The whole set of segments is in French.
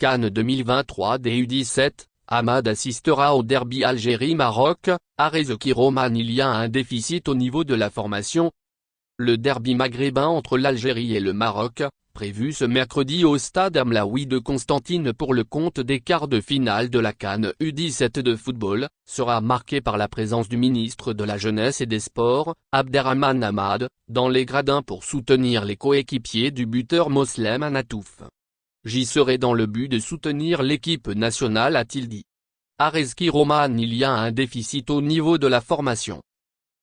CAN 2023 des U17, Hamad assistera au derby Algérie-Maroc. À Rezzeki Roman, il y a un déficit au niveau de la formation. Le derby maghrébin entre l'Algérie et le Maroc, prévu ce mercredi au stade Amlaoui de Constantine pour le compte des quarts de finale de la CAN U17 de football, sera marqué par la présence du ministre de la Jeunesse et des Sports, Abderrahmane Hamad, dans les gradins pour soutenir les coéquipiers du buteur Moslem Anatouf. J'y serai dans le but de soutenir l'équipe nationale, a-t-il dit. À Rezzeki Roman, il y a un déficit au niveau de la formation.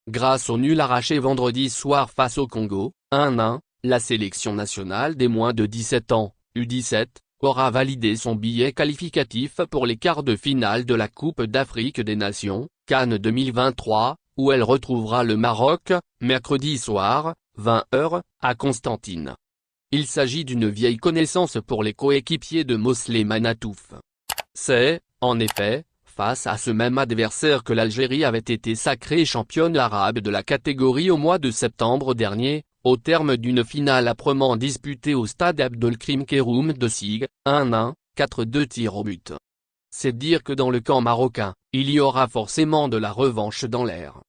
Grâce au nul arraché vendredi soir face au Congo, 1-1, la sélection nationale des moins de 17 ans, U17, aura validé son billet qualificatif pour les quarts de finale de la Coupe d'Afrique des Nations, CAN 2023, où elle retrouvera le Maroc, mercredi soir, 20h, à Constantine. Il s'agit d'une vieille connaissance pour les coéquipiers de Moslem Anatouf. C'est, en effet, face à ce même adversaire que l'Algérie avait été sacrée championne arabe de la catégorie au mois de septembre dernier, au terme d'une finale âprement disputée au stade Abdelkrim Keroum de Sig, 1-1, 4-2 tirs au but. C'est dire que dans le camp marocain, il y aura forcément de la revanche dans l'air.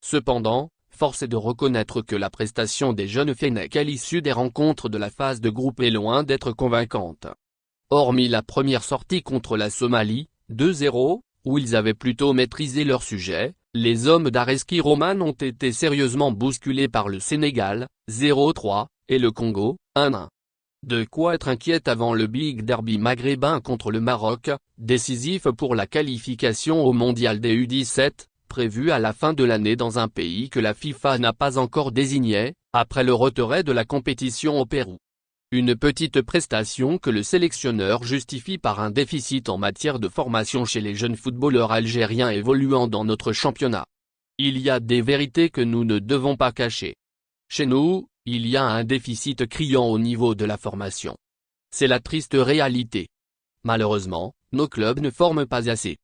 Cependant, force est de reconnaître que la prestation des jeunes Fennecs à l'issue des rencontres de la phase de groupe est loin d'être convaincante. Hormis la première sortie contre la Somalie, 2-0, où ils avaient plutôt maîtrisé leur sujet, les hommes d'À Rezzeki Roman ont été sérieusement bousculés par le Sénégal, 0-3, et le Congo, 1-1. De quoi être inquiète avant le Big Derby maghrébin contre le Maroc, décisif pour la qualification au mondial des U17, prévu à la fin de l'année dans un pays que la FIFA n'a pas encore désigné, après le retrait de la compétition au Pérou. Une petite prestation que le sélectionneur justifie par un déficit en matière de formation chez les jeunes footballeurs algériens évoluant dans notre championnat. Il y a des vérités que nous ne devons pas cacher. Chez nous, il y a un déficit criant au niveau de la formation. C'est la triste réalité. Malheureusement, nos clubs ne forment pas assez.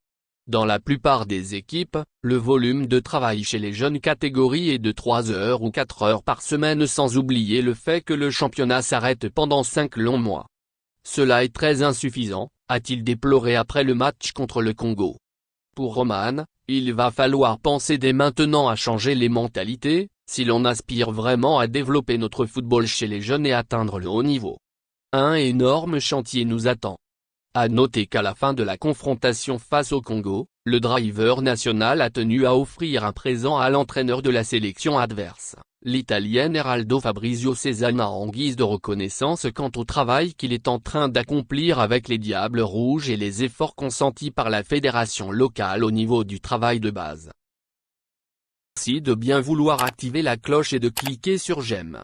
Dans la plupart des équipes, le volume de travail chez les jeunes catégories est de 3 heures ou 4 heures par semaine, sans oublier le fait que le championnat s'arrête pendant 5 longs mois. Cela est très insuffisant, a-t-il déploré après le match contre le Congo. Pour Roman, il va falloir penser dès maintenant à changer les mentalités, si l'on aspire vraiment à développer notre football chez les jeunes et atteindre le haut niveau. Un énorme chantier nous attend. À noter qu'à la fin de la confrontation face au Congo, le driver national a tenu à offrir un présent à l'entraîneur de la sélection adverse, l'Italien Eraldo Fabrizio Cesana, en guise de reconnaissance quant au travail qu'il est en train d'accomplir avec les Diables Rouges et les efforts consentis par la fédération locale au niveau du travail de base. Merci de bien vouloir activer la cloche et de cliquer sur j'aime.